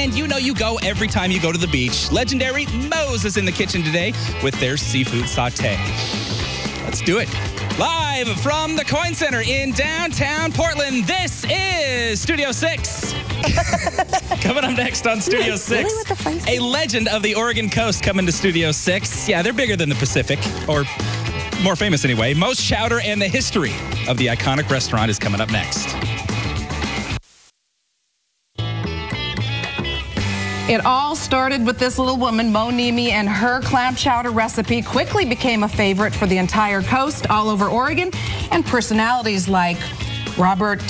and you know you go every time you go to the beach. Legendary Mos is in the kitchen today with their seafood saute. Let's do it. Live from the KOIN Center in downtown Portland, this is Studio 6. Coming up next on Studio 6, really a legend of the Oregon coast coming to Studio 6. Yeah, they're bigger than the Pacific, or more famous anyway. Mos Chowder and the history of the iconic restaurant is coming up next. It all started with this little woman, Mo Nimi, and her clam chowder recipe quickly became a favorite for the entire coast, all over Oregon, and personalities like Robert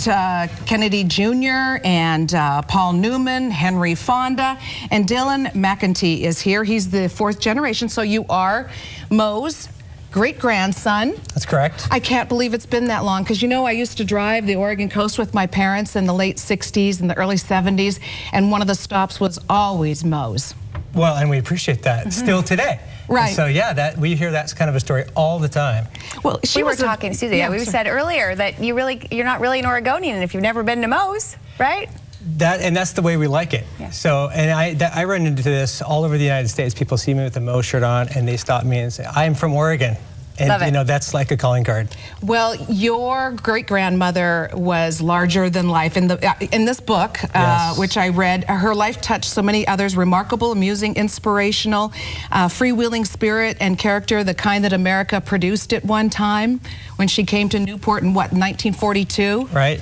Kennedy Jr. and Paul Newman, Henry Fonda, and Dylan McEntee is here. He's the fourth generation, so you are Mo's great-grandson. That's correct. I can't believe it's been that long, because you know I used to drive the Oregon coast with my parents in the late 60s and the early 70s, and one of the stops was always Mo's. Well, and we appreciate that still today. Right. And so yeah, we hear that's kind of a story all the time. Well, we were talking, Susie, we said earlier that you're not really an Oregonian if you've never been to Mo's, right? That's the way we like it. Yeah. So, and I run into this all over the United States. People see me with a Mos shirt on, and they stop me and say, "I'm from Oregon." And you know, that's like a calling card. Well, your great-grandmother was larger than life. In this book, which I read, her life touched so many others. Remarkable, amusing, inspirational, freewheeling spirit and character, the kind that America produced at one time when she came to Newport in, what, 1942? Right.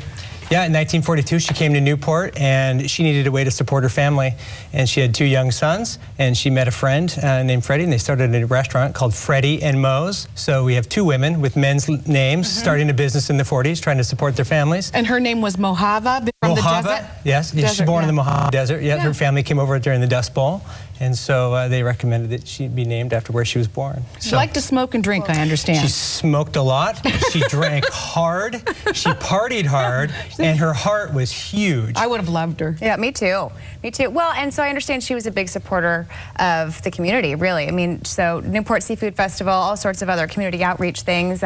Yeah, in 1942, she came to Newport, and she needed a way to support her family. And she had two young sons, and she met a friend named Freddie, and they started a restaurant called Freddie and Mos. So we have two women with men's names starting a business in the 40s, trying to support their families. And her name was Mojave from the desert? Yes, she was born in the Mojave Desert. Yeah, her family came over during the Dust Bowl. And so they recommended that she be named after where she was born. She liked to smoke and drink, I understand. She smoked a lot. She drank hard. She partied hard. And her heart was huge. I would have loved her. Yeah, me too. Me too. Well, and so I understand she was a big supporter of the community, really. I mean, so Newport Seafood Festival, all sorts of other community outreach things.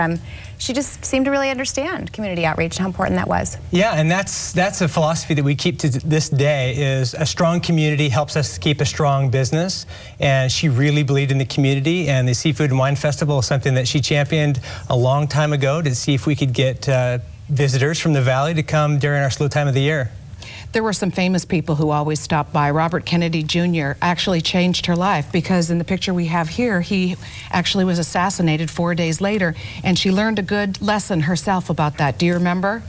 She just seemed to really understand community outreach and how important that was. Yeah, and that's a philosophy that we keep to this day, is a strong community helps us keep a strong business. And she really believed in the community, and the Seafood and Wine Festival is something that she championed a long time ago to see if we could get visitors from the valley to come during our slow time of the year. There were some famous people who always stopped by. Robert Kennedy Jr. actually changed her life, because in the picture we have here, he actually was assassinated 4 days later, and she learned a good lesson herself about that. Do you remember?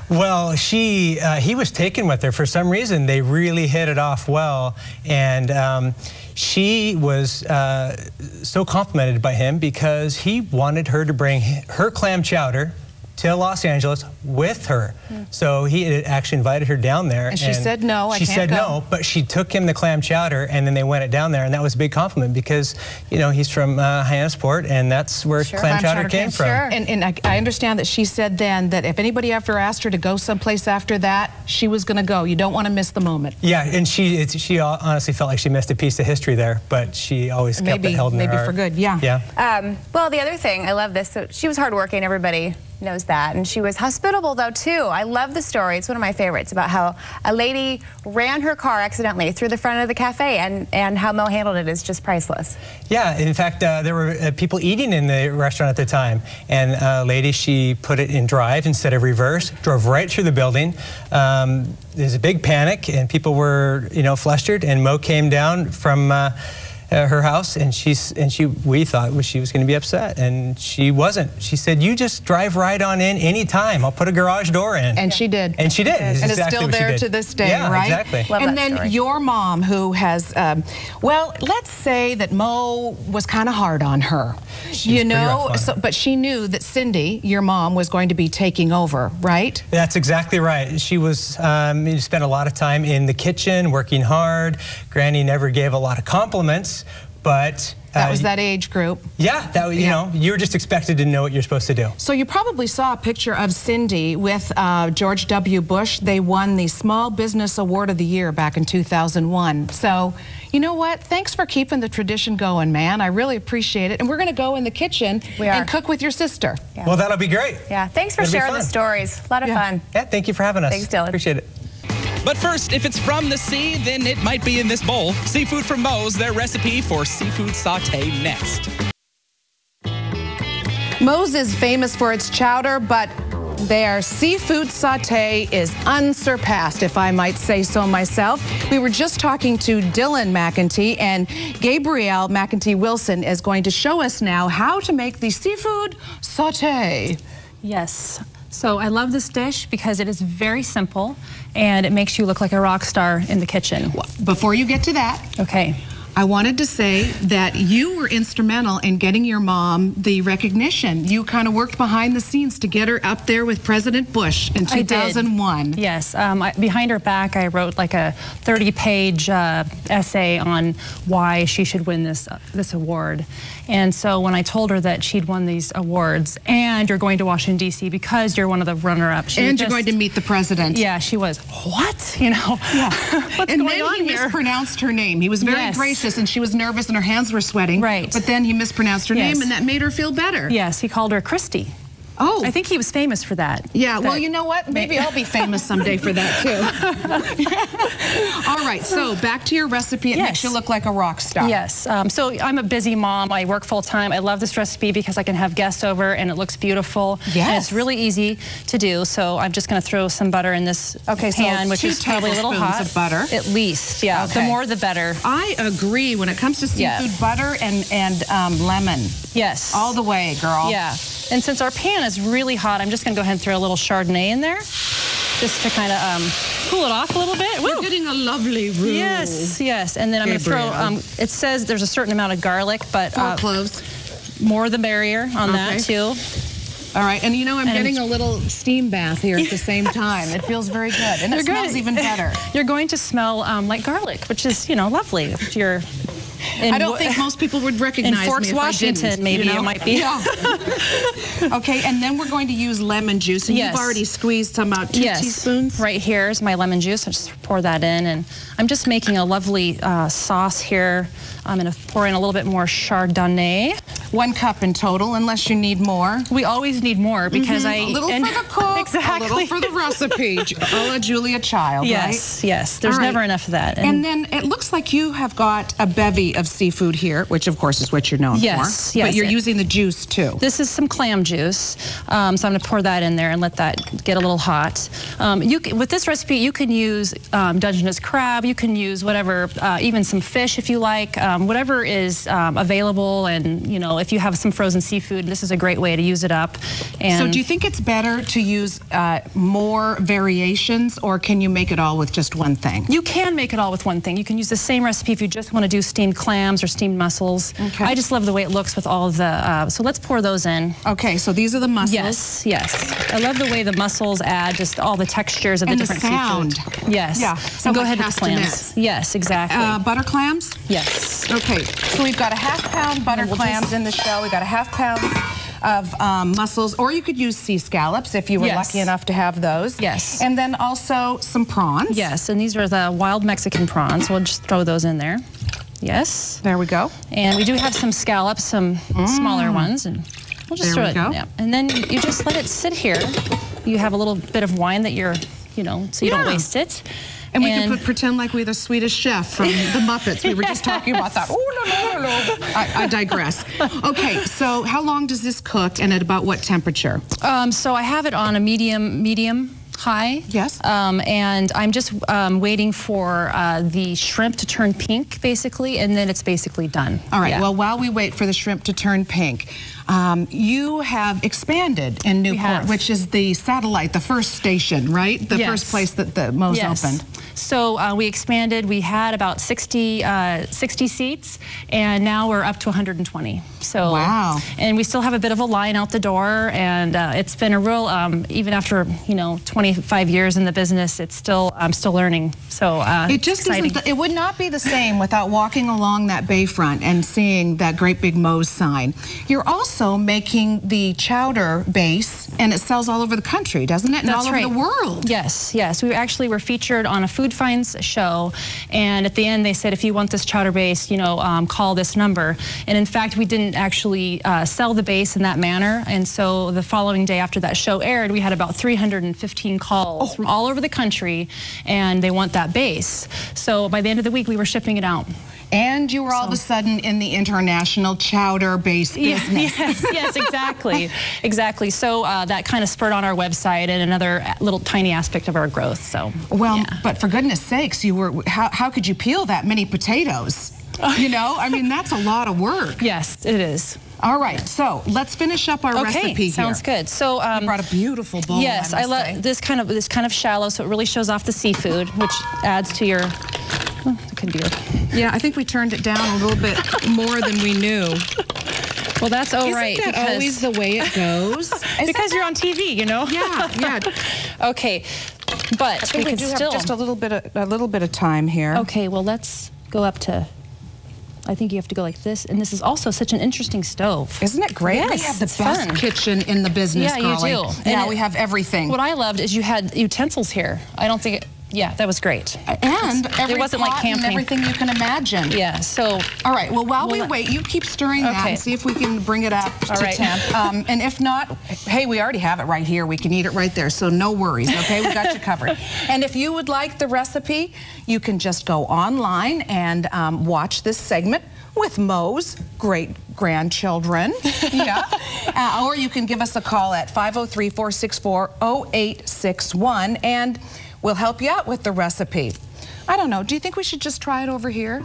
Well, he was taken with her. For some reason, they really hit it off well, and she was so complimented by him because he wanted her to bring her clam chowder to Los Angeles with her. So he actually invited her down there. And she said no, She said no, but she took him the clam chowder, and then they went it down there, and that was a big compliment because, you know, he's from Hyannisport, and that's where clam chowder came from. And I understand that she said then that if anybody ever asked her to go someplace after that, she was going to go. You don't want to miss the moment. Yeah, and she honestly felt like she missed a piece of history there, but she always kept it held in her heart. Maybe for good, yeah. Well, the other thing, I love this, so she was hardworking, everybody knows that, and she was hospitable though too. I love the story. It's one of my favorites about how a lady ran her car accidentally through the front of the cafe, and how Mo handled it is just priceless. Yeah, in fact, there were people eating in the restaurant at the time, and a lady, she put it in drive instead of reverse, drove right through the building. There's a big panic, and people were, you know, flustered, and Mo came down from her house, and we thought she was going to be upset, and she wasn't. She said, "You just drive right on in anytime. I'll put a garage door in." And she did. And she did. And it's still there to this day, right? Exactly. Love and that then story. Your mom, who has, well, let's say that Mo was kind of hard on her. You know, but she knew that Cindy, your mom, was going to be taking over, right? That's exactly right. She was, spent a lot of time in the kitchen, working hard. Granny never gave a lot of compliments, but that was that age group. Yeah, that was, you know, you were just expected to know what you're supposed to do. So you probably saw a picture of Cindy with George W. Bush. They won the Small Business Award of the Year back in 2001. So, you know what? Thanks for keeping the tradition going, man. I really appreciate it. And we're going to go in the kitchen and cook with your sister. Yeah. Well, that'll be great. Yeah, thanks for sharing the stories. A lot of fun. Yeah, thank you for having us. Thanks, Dylan. Appreciate it. But first, if it's from the sea, then it might be in this bowl. Seafood from Mos, their recipe for seafood saute next. Mos is famous for its chowder, but their seafood saute is unsurpassed, if I might say so myself. We were just talking to Dylan McEntee, and Gabrielle McEntee Wilson is going to show us now how to make the seafood saute. Yes. So I love this dish because it is very simple and it makes you look like a rock star in the kitchen. Before you get to that, Okay. I wanted to say that you were instrumental in getting your mom the recognition. You kind of worked behind the scenes to get her up there with President Bush in 2001. Yes. Behind her back, I wrote like a 30-page essay on why she should win this award. And so when I told her that she'd won these awards and you're going to Washington, D.C. because you're one of the runner-ups. And you're going to meet the president. Yeah, she was, what? You know, yeah. What's and going on then he here? mispronounced her name. He was very gracious and she was nervous and her hands were sweating. Right. But then he mispronounced her name and that made her feel better. Yes, he called her Christy. Oh. I think he was famous for that. Yeah, well, you know what? Maybe I'll be famous someday for that, too. All right, so back to your recipe. It makes you look like a rock star. Yes. So I'm a busy mom. I work full-time. I love this recipe because I can have guests over and it looks beautiful. Yes. And it's really easy to do. So I'm just going to throw some butter in this pan, which is probably a little hot. Of butter. At least, yeah. Okay. The more, the better. I agree. When it comes to seafood, butter and lemon. Yes. All the way, girl. Yeah. And since our pan is really hot, I'm just going to go ahead and throw a little Chardonnay in there, just to kind of cool it off a little bit. We're getting a lovely roux. Yes, yes. And then I'm going to throw, it says there's a certain amount of garlic, but 4 cloves. More the merrier on that, too. All right, and you know, I'm getting a little steam bath here at the same time. It feels very good, and it smells even better. You're going to smell like garlic, which is, you know, lovely. If you're I don't think most people would recognize me if I didn't. In Forks, Washington, maybe it might be. Yeah. Okay, and then we're going to use lemon juice, and you've already squeezed some out, 2 teaspoons. Right here is my lemon juice. I just pour that in, and I'm just making a lovely sauce here. I'm going to pour in a little bit more Chardonnay. 1 cup in total, unless you need more. We always need more because a little for the cook, exactly. a little for the recipe. A la Julia Child, right? Yes. There's never enough of that. And then it looks like you have got a bevy of seafood here, which of course is what you're known for. Yes. But you're using the juice too. This is some clam juice, so I'm going to pour that in there and let that get a little hot. With this recipe, you can use Dungeness crab. You can use whatever, even some fish if you like. Whatever is available, and you know, if you have some frozen seafood, this is a great way to use it up. And so, do you think it's better to use more variations, or can you make it all with just one thing? You can make it all with one thing. You can use the same recipe if you just want to do steamed clams or steamed mussels. Okay. I just love the way it looks with all of the. So let's pour those in. Okay, so these are the mussels. Yes. I love the way the mussels add just all the textures of the different sound. seafood. Yes. Yeah. So go ahead with the clams. Yes, exactly. Butter clams? Yes. Okay, so we've got a ½ pound butter clams in the shell. We've got a ½ pound of mussels, or you could use sea scallops if you were lucky enough to have those. Yes. And then also some prawns. Yes, and these are the wild Mexican prawns. We'll just throw those in there. Yes. There we go. And we do have some scallops, some smaller ones, and we'll just throw it in. Yeah. And then you just let it sit here. You have a little bit of wine that you're, you know, so you don't waste it. And we can pretend like we're the Swedish chef from the Muppets. We were just talking about that. I digress. Okay, so how long does this cook, and at about what temperature? So I have it on a medium high. Yes. And I'm just waiting for the shrimp to turn pink, basically, and then it's basically done. All right, well, while we wait for the shrimp to turn pink, you have expanded in Newport, which is the satellite, the first station, right? The first place that the Mos opened. So we expanded. We had about 60 seats, and now we're up to 120. So wow. And we still have a bit of a line out the door, and it's been a real, even after 25 years in the business, it's still I'm still learning. So it just isn't. It would not be the same without walking along that bayfront and seeing that great big Mos sign. You're also also making the chowder base, and it sells all over the country, doesn't it? And That's all over right. the world. Yes, yes. We actually were featured on a Food Finds show, and at the end they said, if you want this chowder base, you know, call this number. And in fact, we didn't actually sell the base in that manner, and so the following day after that show aired, we had about 315 calls from all over the country, and they want that base. So by the end of the week, we were shipping it out. And you were all of a sudden in the international chowder base business. Yes, exactly. Exactly. So that kind of spurred on our website and another little tiny aspect of our growth. So, well, yeah. but for goodness sakes, you were, how could you peel that many potatoes? You know, I mean, that's a lot of work. Yes, it is. All right, so let's finish up our recipe here. Sounds good. So you brought a beautiful bowl. Yes, I love this kind of shallow, so it really shows off the seafood, which adds to your. Oh, it could be. Yeah, I think we turned it down a little bit more than we knew. Well, that's all right. Isn't that always the way it goes? Because you're on TV, you know. Yeah, yeah. Okay, but we do can still have just a little bit of time here. Okay, well, let's go up to. I think you have to go like this, and this is also such an interesting stove. Isn't it great? Yes, we have the it's best fun. kitchen in the business, Yeah, girlie. you do. Yeah, And we have everything. What I loved is you had utensils here. I don't think yeah, that was great. And every it wasn't like pot and camping. everything you can imagine. Yeah, so. All right, well, while we wait, you keep stirring that and see if we can bring it up to temp. And if not, hey, we already have it right here. We can eat it right there, so no worries, okay? We got you covered. And if you would like the recipe, you can just go online and watch this segment with Mo's great-grandchildren. Yeah. Or you can give us a call at 503-464-0861, and we'll help you out with the recipe. I don't know. Do you think we should just try it over here?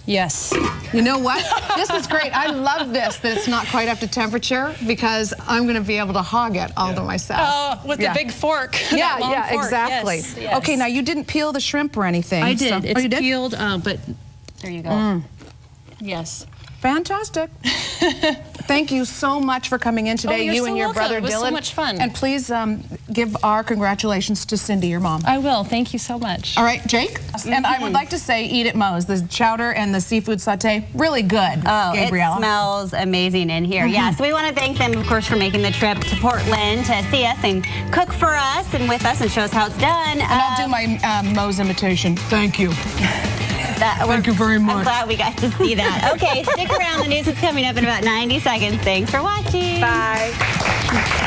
Yes. You know what? This is great. I love this, that it's not quite up to temperature, because I'm going to be able to hog it all to myself. Oh, with the big fork. Yeah, that long fork. exactly. Yes, yes. Okay, now you didn't peel the shrimp or anything. I did. So, It's you did? peeled, but there you go. Yes. Fantastic. Thank you so much for coming in today, you're you so and your welcome. brother It was Dylan. so much fun. And please give our congratulations to Cindy, your mom. I will. Thank you so much. All right, Jake? And I would like to say, eat at Mo's. The chowder and the seafood saute, really good. Oh, Gabrielle. it smells amazing in here. Yeah, so we want to thank them, of course, for making the trip to Portland to see us and cook for us and with us and show us how it's done. And I'll do my Mo's imitation. Thank you. Thank you very much. I'm glad we got to see that. Okay, stick around. The news is coming up in about 90 seconds. Thanks for watching. Bye.